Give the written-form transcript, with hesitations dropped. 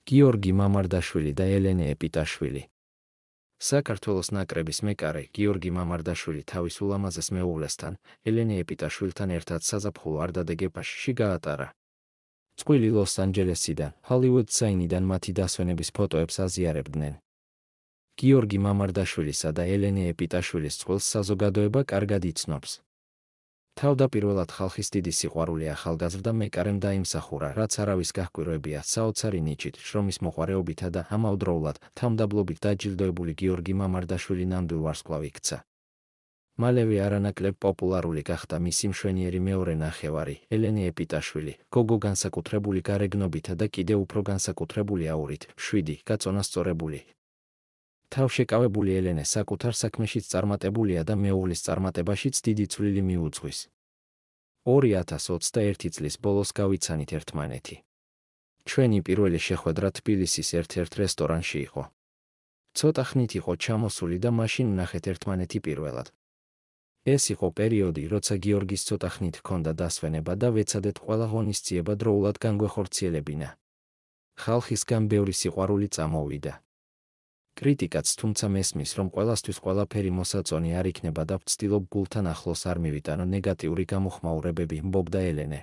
გიორგი მამარდაშვილი და ელენე ეპიტაშვილი. საქართველოს ნაკრების მეკარე გიორგი მამარდაშვილი თავის ულამაზეს მეუღლესთან, ელენე ეპიტაშვილთან ერთად საზაფხულო არდადეგებაში გაატარა. წყვილი ლოს-ანჯელესიდან, ჰოლივუდ-საინიდან მათი დასვენების ფოტოებს აზიარებდნენ. გიორგი მამარდაშვილისა და ელენე ეპიტაშვილის წყვილს საზოგადოება კარგად იცნობს. თავდაპირველად ხალხის დიდი სიყვარული ახალგაზრდა მეკარემ დაიმსახურა, რაც არავის გაჰკვირვებია საოცარი ნიჭით, შრომის მოყვარეობითა და ამავდროულად თავმდაბლობით დაჯილდოებული გიორგი მამარდაშვილი ნამდვილ ვარსკვლავ იქცა. მალევე არანაკლებ პოპულარული გახდა მისი მშვენიერი მეორე ნახევარი, ელენე ეპიტაშვილი, გოგო განსაკუთრებული გარეგნობითა და კიდევ უფრო განსაკუთრებული აურით, 7 გაწონასწორებული. თავშეკავებული ელენე საკუთარ საქმეშიც წარმატებულია და მეუღლის წარმატებაშიც დიდი წვლილი მიუძღვის. 2021 წლის ბოლოს გავიცანით ერთმანეთი. ჩვენი პირველი შეხვედრა თბილისის ერთ-ერთ რესტორანში იყო. ცოტა ხნით იყო ჩამოსული და მაშინ ვნახეთ ერთმანეთი პირველად. ეს იყო პერიოდი, როცა გიორგის ცოტა ხნით ჰქონდა დასვენება და ვეცადეთ ყველა ღონისძიება დროულად განგვეხორციელებინა. ხალხისგან ბევრი სიყვარული წამოვიდა. კრიტიკაც თუმცა მესმის, რომ ყველასთვის ყველაფერი მოსაწონი არ იქნება და ვცდილობ გულთან ახლოს არ მივიტანო ნეგატიური გამოხმაურებები, მბობდა ელენე.